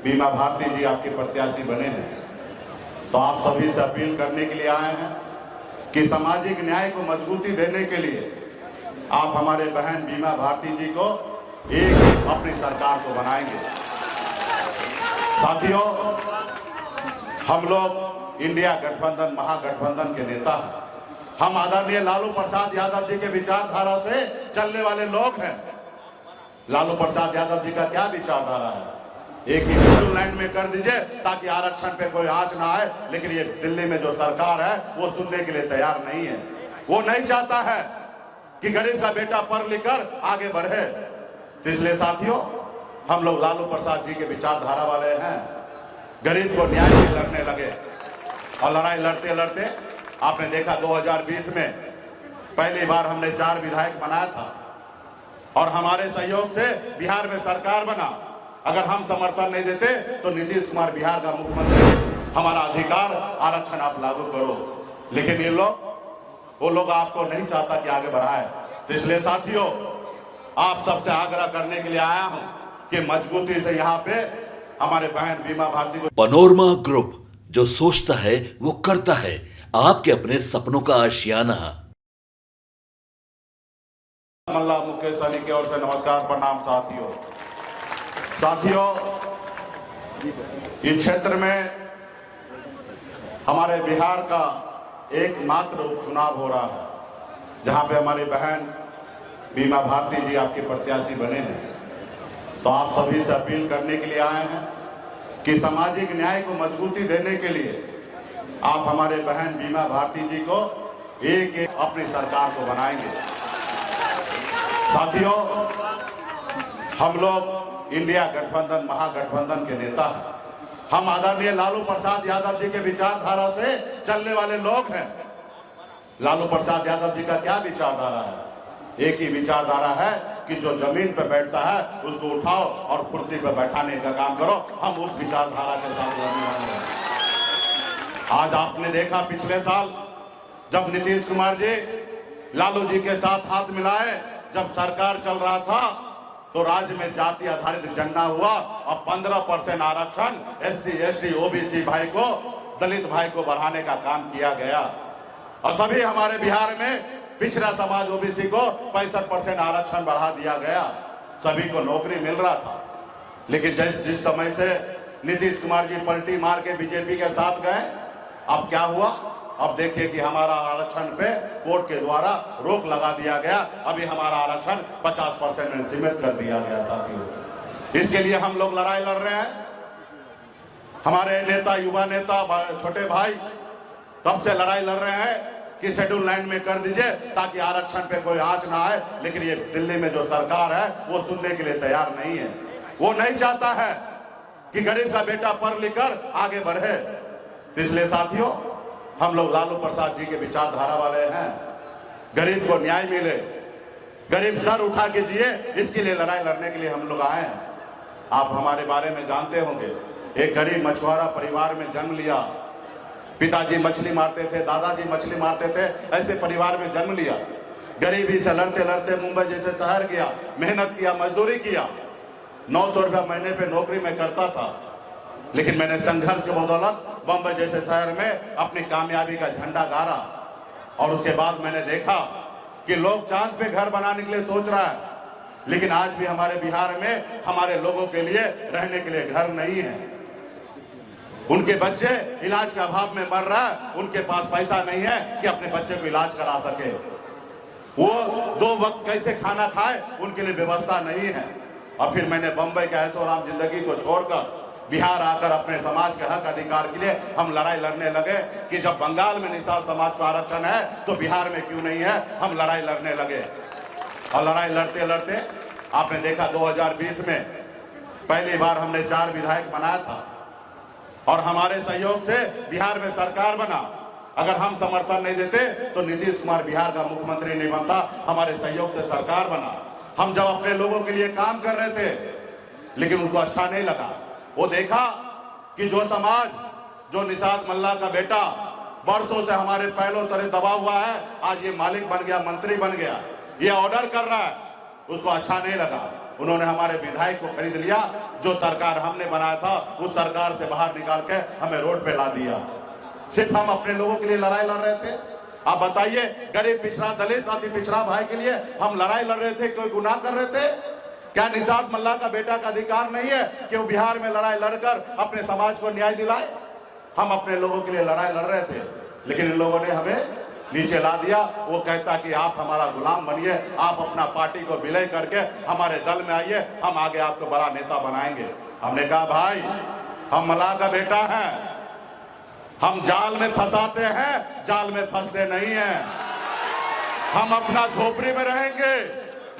बीमा भारती जी आपके प्रत्याशी बने हैं, तो आप सभी से अपील करने के लिए आए हैं कि सामाजिक न्याय को मजबूती देने के लिए आप हमारे बहन बीमा भारती जी को एक अपनी सरकार को बनाएंगे। साथियों, हम लोग इंडिया गठबंधन महागठबंधन के नेता हैं। हम आदरणीय लालू प्रसाद यादव जी के विचारधारा से चलने वाले लोग हैं। लालू प्रसाद यादव जी का क्या विचारधारा है? एक ही शेड्यूल लाइन में कर दीजिए ताकि आरक्षण पे कोई आंच ना आए, लेकिन ये दिल्ली में जो सरकार है वो सुनने के लिए तैयार नहीं है। वो नहीं चाहता है कि गरीब का बेटा पढ़ लिख कर आगे बढ़े। इसलिए साथियों, हम लोग लालू प्रसाद जी के विचारधारा वाले हैं। गरीब को न्याय से लड़ने लगे और लड़ाई लड़ते लड़ते आपने देखा 2020 में पहली बार हमने 4 विधायक बनाया था और हमारे सहयोग से बिहार में सरकार बना। अगर हम समर्थन नहीं देते तो नीतीश कुमार बिहार का मुख्यमंत्री, हमारा अधिकार आरक्षण आप लागू करो, लेकिन ये वो लोग आपको नहीं चाहता कि आगे बढ़ाए। तो इसलिए साथियों, आप सबसे आग्रह करने के लिए आया हूं कि मजबूती से यहाँ पे हमारे बहन बीमा भारती को। पनोरमा ग्रुप, जो सोचता है वो करता है। आपके अपने सपनों का आशियाना। मल्ला मुकेश सहनी की ओर से नमस्कार, प्रणाम। साथियों, इस क्षेत्र में हमारे बिहार का एकमात्र उपचुनाव हो रहा है जहां पे हमारी बहन बीमा भारती जी आपके प्रत्याशी बने हैं। तो आप सभी से अपील करने के लिए आए हैं कि सामाजिक न्याय को मजबूती देने के लिए आप हमारे बहन बीमा भारती जी को एक अपनी सरकार को बनाएंगे। साथियों, हम लोग इंडिया गठबंधन महागठबंधन के नेता हैं। हम आदरणीय लालू प्रसाद यादव जी के विचारधारा से चलने वाले लोग हैं। लालू प्रसाद यादव जी का क्या विचारधारा है? एक ही विचारधारा है कि जो जमीन पर बैठता है उसको उठाओ और कुर्सी पर बैठाने का काम करो। हम उस विचारधारा के साथ रहने वाले हैं। आज आपने देखा पिछले साल जब नीतीश कुमार जी लालू जी के साथ हाथ मिलाए, जब सरकार चल रहा था तो राज्य में जाति आधारित झंडा हुआ और 15% आरक्षण SC ST OBC भाई को, दलित भाई को बढ़ाने का काम किया गया। और सभी हमारे बिहार में पिछड़ा समाज OBC को 65% आरक्षण बढ़ा दिया गया। सभी को नौकरी मिल रहा था। लेकिन जिस समय से नीतीश कुमार जी पलटी मार के बीजेपी के साथ गए, अब क्या हुआ? अब देखिए कि हमारा आरक्षण पे कोर्ट के द्वारा रोक लगा दिया गया। अभी हमारा आरक्षण 50% में सीमित कर दिया गया। साथियों, इसके लिए हम लोग लड़ाई लड़ रहे हैं। हमारे नेता, युवा नेता, छोटे भाई तब से लड़ाई लड़ रहे हैं कि शेड्यूल लाइन में कर दीजिए ताकि आरक्षण पे कोई आंच ना आए, लेकिन ये दिल्ली में जो सरकार है वो सुनने के लिए तैयार नहीं है। वो नहीं चाहता है कि गरीब का बेटा पढ़ लिख कर आगे बढ़े। इसलिए साथियों, हम लोग लालू प्रसाद जी के विचारधारा वाले हैं। गरीब को न्याय मिले, गरीब सर उठा के जिए, इसके लिए लड़ाई लड़ने के लिए हम लोग आए हैं। आप हमारे बारे में जानते होंगे, एक गरीब मछुआरा परिवार में जन्म लिया। पिताजी मछली मारते थे, दादाजी मछली मारते थे, ऐसे परिवार में जन्म लिया। गरीबी से लड़ते लड़ते मुंबई जैसे शहर गया, मेहनत किया, मजदूरी किया। 900 रुपया महीने पे नौकरी में करता था, लेकिन मैंने संघर्ष के बदौलत बम्बई जैसे शहर में अपनी कामयाबी का झंडा गाड़ा। और उसके बाद मैंने देखा कि लोग चांद पे घर बनाने के लिए सोच रहा है, लेकिन आज भी हमारे बिहार में हमारे लोगों के लिए रहने के लिए घर नहीं है। उनके बच्चे इलाज के अभाव में मर रहा है, उनके पास पैसा नहीं है कि अपने बच्चे को इलाज करा सके। वो 2 वक्त कैसे खाना खाए, उनके लिए व्यवस्था नहीं है। और फिर मैंने बम्बई के ऐशो आराम जिंदगी को छोड़कर बिहार आकर अपने समाज के हक अधिकार के लिए हम लड़ाई लड़ने लगे कि जब बंगाल में निषाद समाज को आरक्षण है तो बिहार में क्यों नहीं है। हम लड़ाई लड़ने लगे और लड़ाई लड़ते लड़ते आपने देखा 2020 में पहली बार हमने 4 विधायक बनाया था और हमारे सहयोग से बिहार में सरकार बना। अगर हम समर्थन नहीं देते तो नीतीश कुमार बिहार का मुख्यमंत्री नहीं बनता। हमारे सहयोग से सरकार बना। हम जब अपने लोगों के लिए काम कर रहे थे, लेकिन उनको अच्छा नहीं लगा। वो देखा कि जो समाज, जो निषाद मल्ला का बेटा बरसों से हमारे पैरों तले दबा हुआ है, आज ये मालिक बन गया, मंत्री बन गया, ये ऑर्डर कर रहा है, उसको अच्छा नहीं लगा। उन्होंने हमारे विधायक को खरीद लिया। जो सरकार हमने बनाया था उस सरकार से बाहर निकाल के हमें रोड पे ला दिया। सिर्फ हम अपने लोगों के लिए लड़ाई लड़ रहे थे। आप बताइए, गरीब पिछड़ा दलित अति पिछड़ा भाई के लिए हम लड़ाई लड़ रहे थे, कोई गुनाह कर रहे थे क्या? निषाद मल्ला का बेटा का अधिकार नहीं है कि वो बिहार में लड़ाई लड़कर अपने समाज को न्याय दिलाए? हम अपने लोगों के लिए लड़ाई लड़ रहे थे, लेकिन इन लोगों ने हमें नीचे ला दिया। वो कहता कि आप हमारा गुलाम बनिए, आप अपना पार्टी को विलय करके हमारे दल में आइए, हम आगे आपको बड़ा नेता बनाएंगे। हमने कहा भाई, हम मल्लाह का बेटा है, हम जाल में फंसाते हैं, जाल में फंसते नहीं हैं। हम अपना झोपड़ी में रहेंगे,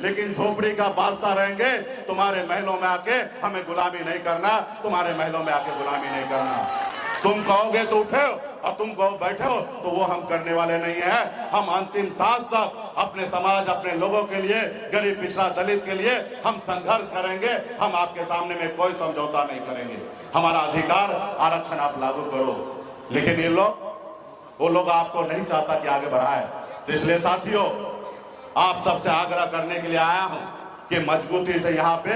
लेकिन झोपड़ी का बादशाह रहेंगे। तुम्हारे महलों में आके हमें गुलामी नहीं करना, तुम्हारे महलों में आके गुलामी नहीं करना। तुम कहोगे तो उठो और तुम कहो बैठो, तो वो हम करने वाले नहीं है। हम अंतिम सांस तक अपने समाज, अपने लोगों के लिए, गरीब पिछड़ा दलित के लिए हम संघर्ष करेंगे। हम आपके सामने में कोई समझौता नहीं करेंगे। हमारा अधिकार आरक्षण आप लागू करो, लेकिन ये लोग, वो लोग आपको नहीं चाहता कि आगे बढ़ाए। तो इसलिए साथियों, आप सबसे आग्रह करने के लिए आया हूं कि मजबूती से यहाँ पे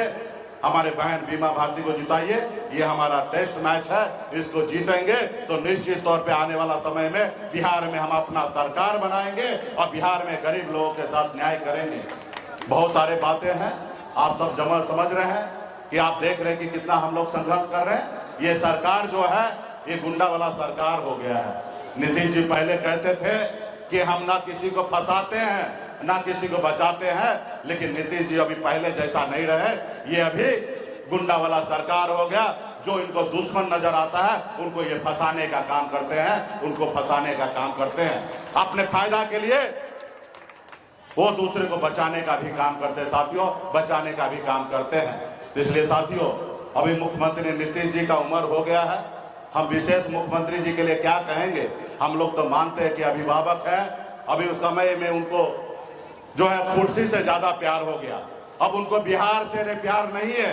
हमारे बहन बीमा भारती को जिताइए। ये हमारा टेस्ट मैच है, इसको जीतेंगे तो निश्चित तौर पे आने वाला समय में बिहार में हम अपना सरकार बनाएंगे और बिहार में गरीब लोगों के साथ न्याय करेंगे। बहुत सारे बातें हैं, आप सब समझ रहे हैं कि आप देख रहे हैं कि कितना हम लोग संघर्ष कर रहे हैं। ये सरकार जो है, ये गुंडा वाला सरकार हो गया है। नीतीश जी पहले कहते थे कि हम ना किसी को फंसाते हैं ना किसी को बचाते हैं, लेकिन नीतीश जी अभी पहले जैसा नहीं रहे। ये अभी गुंडा वाला सरकार हो गया। जो इनको दुश्मन नजर आता है उनको ये फंसाने का काम करते हैं, उनको फंसाने का काम करते हैं अपने फायदा के लिए। वो दूसरे को बचाने का भी काम करते हैं साथियों, बचाने का भी काम करते हैं। तो इसलिए साथियों, अभी मुख्यमंत्री नीतीश जी का उम्र हो गया है। हम विशेष मुख्यमंत्री जी के लिए क्या कहेंगे? हम लोग तो मानते हैं कि अभिभावक है। अभी उस समय में उनको जो है कुर्सी से ज्यादा प्यार हो गया। अब उनको बिहार से प्यार नहीं है,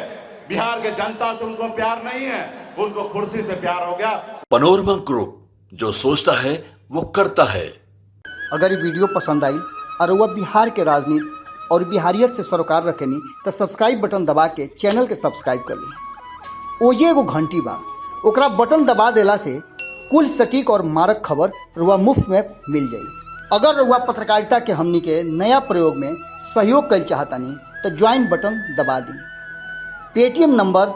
बिहार के जनता से उनको प्यार नहीं है, उनको कुर्सी से प्यार हो गया। पनोरमा ग्रुप, जो सोचता है वो करता है। अगर ये वीडियो पसंद आई और वह बिहार के राजनीति और बिहारियत से सरोकार रखेनी तो सब्सक्राइब बटन दबा के चैनल के सब्सक्राइब कर ली। ओजे एगो घंटी बा, ओकरा बटन दबा देला से कुल सटीक और मारक खबर रुआ मुफ्त में मिल जाई। अगर रुआ पत्रकारिता के हमनी के नया प्रयोग में सहयोग कर चाहतानी तो ज्वाइन बटन दबा दी। Paytm number